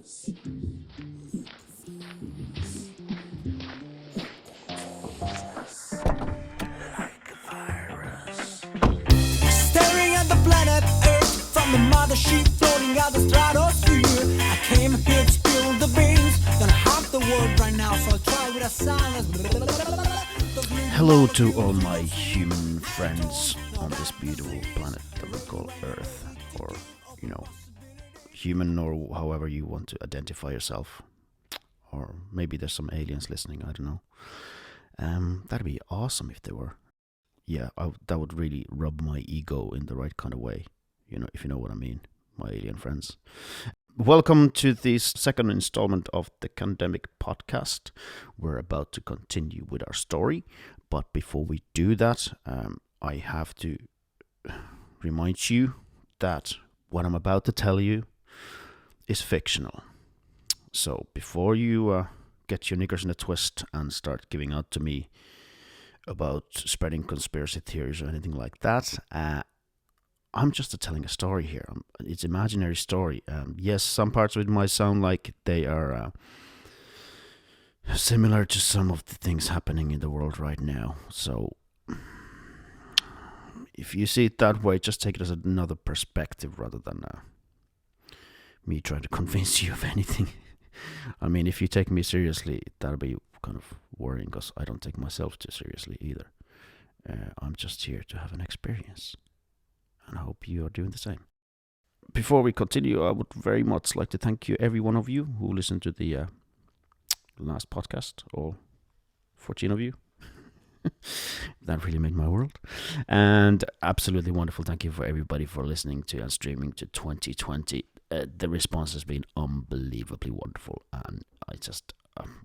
Staring at the planet Earth from the mothership floating out the stratosphere. I came here to spill the beans. Gonna haunt the world right now, so I'll try with a silence. Hello to all my human friends on this beautiful planet that we call Earth, or, human, or however you want to identify yourself. Or maybe there's some aliens listening, I don't know. That'd be awesome if they were. Yeah, that would really rub my ego in the right kind of way, if you know what I mean, my alien friends. Welcome to this second installment of the Kandemic Podcast. We're about to continue with our story, but before we do that, I have to remind you that what I'm about to tell you is fictional. So before you get your knickers in a twist and start giving out to me about spreading conspiracy theories or anything like that, I'm just telling a story here. It's an imaginary story. Yes, some parts of it might sound like they are similar to some of the things happening in the world right now. So if you see it that way, just take it as another perspective rather than me trying to convince you of anything. I mean, if you take me seriously, that'll be kind of worrying, because I don't take myself too seriously either. I'm just here to have an experience, and I hope you are doing the same. Before we continue, I would very much like to thank you, every one of you who listened to the last podcast, all 14 of you. That really made my world. And absolutely wonderful thank you for everybody for listening to and streaming to 2020. The response has been unbelievably wonderful, and I just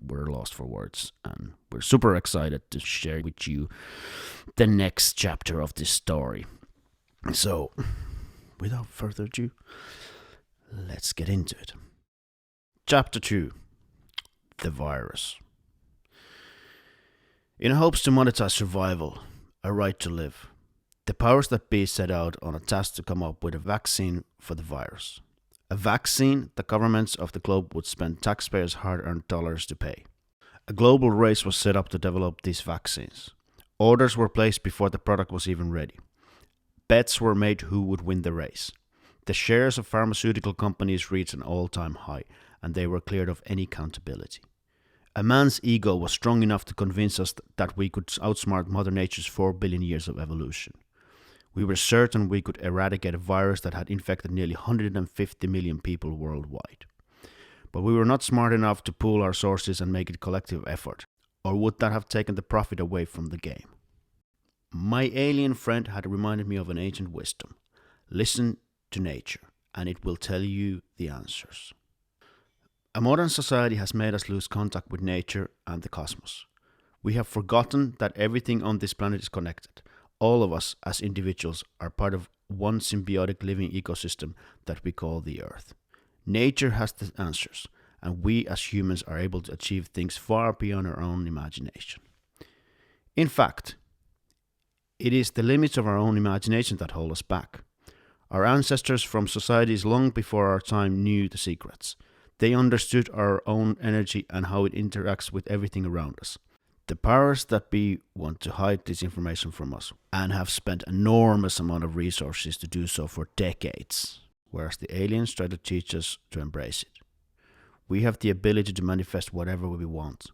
we're lost for words, and we're super excited to share with you the next chapter of this story. So, without further ado, let's get into it. Chapter 2. The virus. In hopes to monetize survival, a right to live, the powers that be set out on a task to come up with a vaccine for the virus. A vaccine the governments of the globe would spend taxpayers' hard-earned dollars to pay. A global race was set up to develop these vaccines. Orders were placed before the product was even ready. Bets were made who would win the race. The shares of pharmaceutical companies reached an all-time high, and they were cleared of any accountability. A man's ego was strong enough to convince us that we could outsmart Mother Nature's 4 billion years of evolution. We were certain we could eradicate a virus that had infected nearly 150 million people worldwide. But we were not smart enough to pool our sources and make it collective effort, or would that have taken the profit away from the game? My alien friend had reminded me of an ancient wisdom. Listen to nature, and it will tell you the answers. A modern society has made us lose contact with nature and the cosmos. We have forgotten that everything on this planet is connected. All of us as individuals are part of one symbiotic living ecosystem that we call the Earth. Nature has the answers, and we as humans are able to achieve things far beyond our own imagination. In fact, it is the limits of our own imagination that hold us back. Our ancestors from societies long before our time knew the secrets. They understood our own energy and how it interacts with everything around us. The powers that be want to hide this information from us, and have spent enormous amount of resources to do so for decades, whereas the aliens try to teach us to embrace it. We have the ability to manifest whatever we want.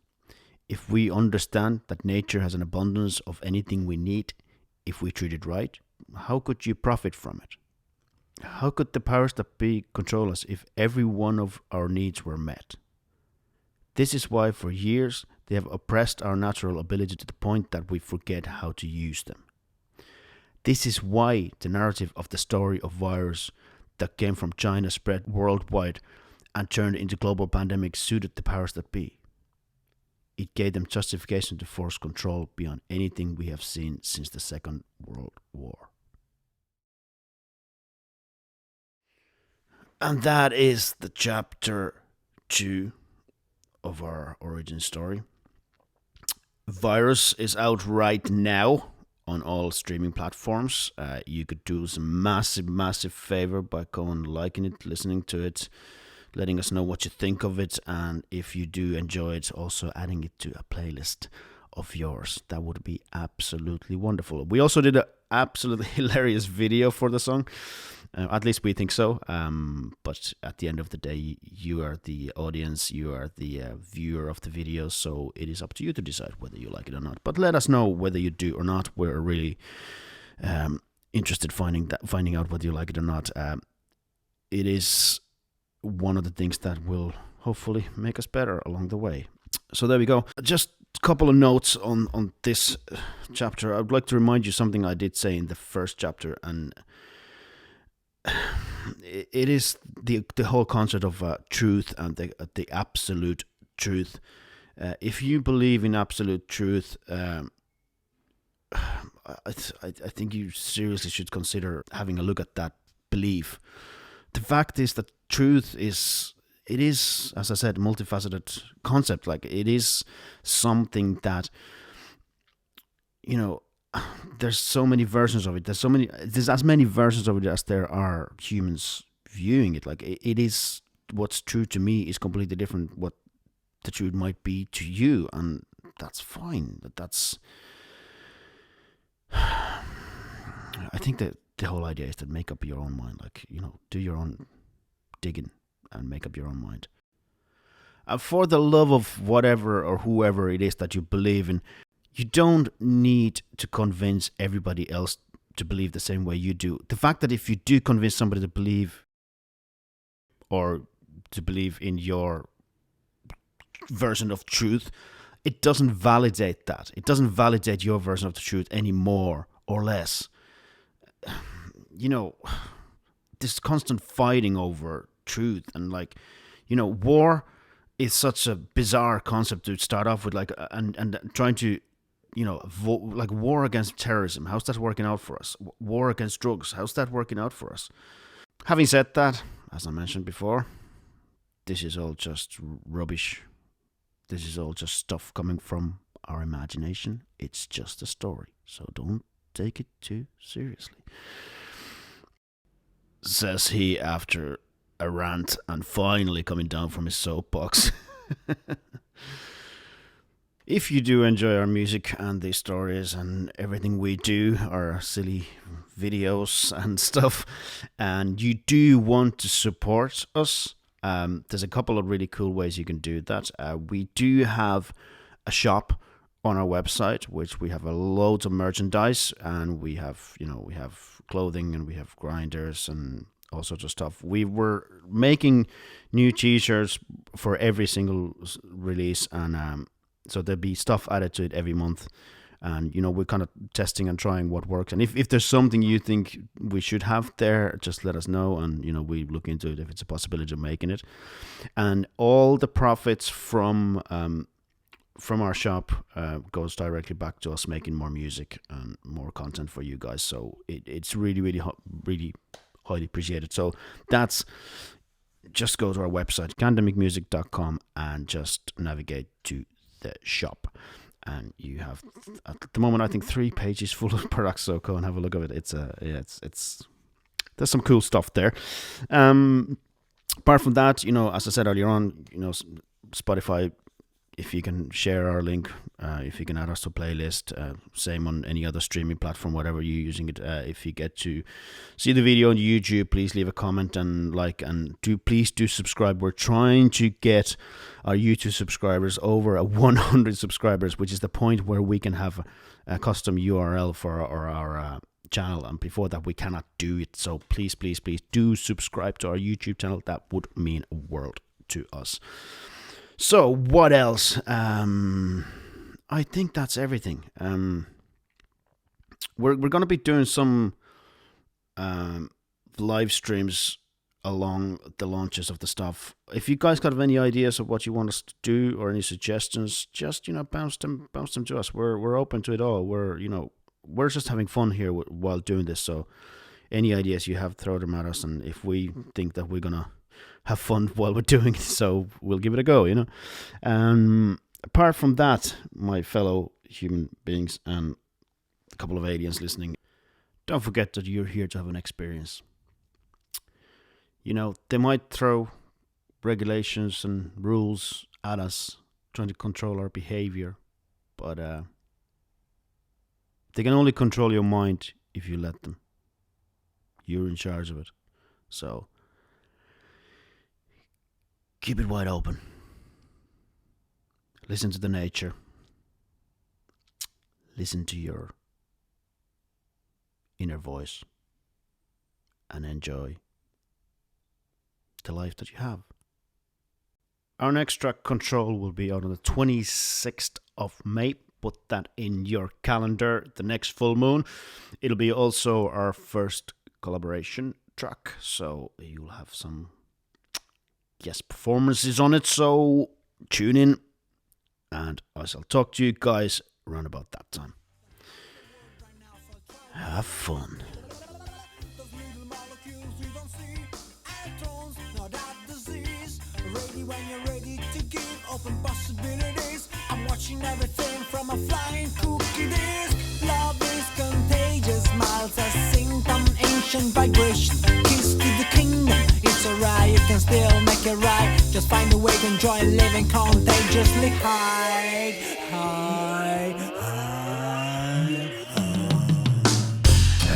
If we understand that nature has an abundance of anything we need, if we treat it right, how could you profit from it? How could the powers that be control us if every one of our needs were met? This is why for years they have oppressed our natural ability to the point that we forget how to use them. This is why the narrative of the story of virus that came from China spread worldwide and turned into global pandemic suited the powers that be. It gave them justification to force control beyond anything we have seen since the Second World War. And that is the chapter 2 of our origin story. Virus is out right now on all streaming platforms. You could do us a massive favor by going and liking it, listening to it, letting us know what you think of it, and if you do enjoy it, also adding it to a playlist of yours. That would be absolutely wonderful. We also did an absolutely hilarious video for the song. At least we think so. But at the end of the day, you are the audience, you are the viewer of the video, so it is up to you to decide whether you like it or not. But let us know whether you do or not. We're really interested finding out whether you like it or not. It is one of the things that will hopefully make us better along the way. So there we go. Just a couple of notes on this chapter. I would like to remind you something I did say in the first chapter, and it is the whole concept of truth and the absolute truth. If you believe in absolute truth, I think you seriously should consider having a look at that belief. The fact is that truth is, as I said, multifaceted concept. Like, it is something that, there's so many versions of it. There's as many versions of it as there are humans viewing it. Like, it is, what's true to me is completely different what the truth might be to you, and that's fine. That's I think that the whole idea is to make up your own mind. Like, do your own digging and make up your own mind. For the love of whatever or whoever it is that you believe in, you don't need to convince everybody else to believe the same way you do. The fact that if you do convince somebody to believe in your version of truth, it doesn't validate that. It doesn't validate your version of the truth any more or less. This constant fighting over truth, and war is such a bizarre concept to start off with, and trying to war against terrorism. How's that working out for us? War against drugs. How's that working out for us? Having said that, as I mentioned before, this is all just rubbish. This is all just stuff coming from our imagination. It's just a story, so don't take it too seriously. Says he after a rant and finally coming down from his soapbox. If you do enjoy our music and these stories and everything we do, our silly videos and stuff, and you do want to support us, there's a couple of really cool ways you can do that. We do have a shop on our website, which we have loads of merchandise, and we have clothing, and we have grinders and all sorts of stuff. We were making new t-shirts for every single release, and so there'll be stuff added to it every month. And, we're kind of testing and trying what works. And if there's something you think we should have there, just let us know. And, we look into it if it's a possibility of making it. And all the profits from our shop goes directly back to us making more music and more content for you guys. So it's really, really, really highly appreciated. So just go to our website, kandemicmusic.com, and just navigate to the shop, and you have at the moment I think 3 pages full of products, so go and have a look at it. It's there's some cool stuff there. Apart from that, as I said earlier on, Spotify, if you can share our link, if you can add us to a playlist, same on any other streaming platform, whatever you're using it. If you get to see the video on YouTube, please leave a comment and please do subscribe. We're trying to get our YouTube subscribers over 100 subscribers, which is the point where we can have a custom URL for our channel, and before that we cannot do it. So please do subscribe to our YouTube channel. That would mean a world to us. So what else? I think that's everything. We're going to be doing some live streams along the launches of the stuff. If you guys got any ideas of what you want us to do or any suggestions, just bounce them to us. We're open to it all. We're just having fun here while doing this. So any ideas you have, throw them at us, and if we think that we're gonna have fun while we're doing it, so we'll give it a go, Apart from that, my fellow human beings and a couple of aliens listening, don't forget that you're here to have an experience. They might throw regulations and rules at us, trying to control our behavior. But they can only control your mind if you let them. You're in charge of it. So keep it wide open. Listen to the nature. Listen to your inner voice. And enjoy the life that you have. Our next track, Control, will be out on the 26th of May. Put that in your calendar. The next full moon. It'll be also our first collaboration track. So you'll have some guest performances on it. So tune in. And I shall talk to you guys around about that time. Have fun. When you're ready to give open possibilities, I'm watching everything from a flying cookie disk. Love is contagious, miles are synced on ancient vibration. Kiss to the kingdom, it's alright, you can still make it right. Just find a way to enjoy living contagiously high, high, high, high.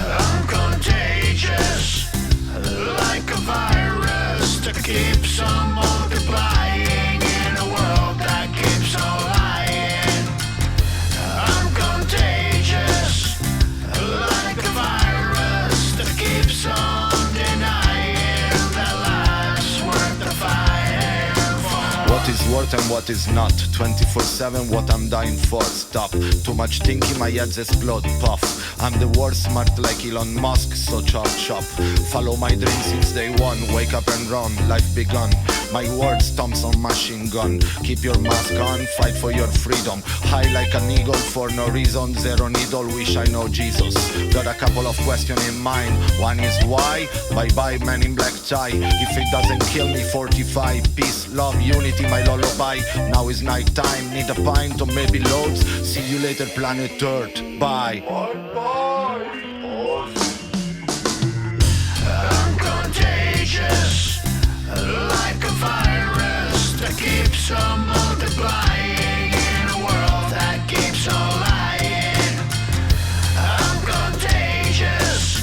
I'm contagious, like a virus that keeps on multiplying in a world that keeps on lying. I'm contagious, like a virus that keeps on denying that life's worth the fighting for. What is worth and what is not, 24/7 what I'm dying for. Stop, too much thinking, my head's explode, puff. I'm the worst, smart like Elon Musk, so chop chop. Follow my dream since day one, wake up and run, life begun. My words, Thompson machine gun. Keep your mask on, fight for your freedom. High like an eagle for no reason, zero needle, wish I know Jesus. Got a couple of questions in mind, one is why? Bye bye man in black tie. If it doesn't kill me, 45. Peace, love, unity, my lullaby. Now is night time, need a pint or maybe loads. See you later planet Earth, bye. I'm contagious, like a virus that keeps on multiplying in a world that keeps on lying. I'm contagious,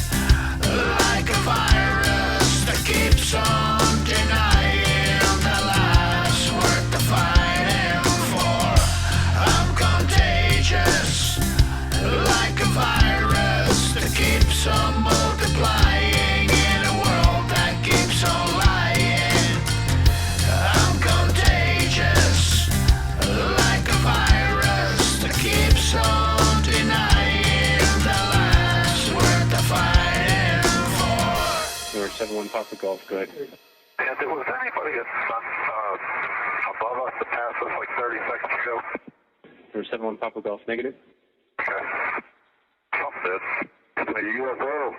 like a virus that keeps on denying that life's worth the fighting for. I'm contagious, like a virus that keeps on multiplying in a world that keeps on lying. I'm contagious, like a virus that keeps on denying that life's worth the fighting for. Number 7-1 Papa Golf, good. Yeah, there was anybody above us to pass us like 30 seconds ago? Number 7-1 Papa Golf, negative. Okay. Something. It's a UFO.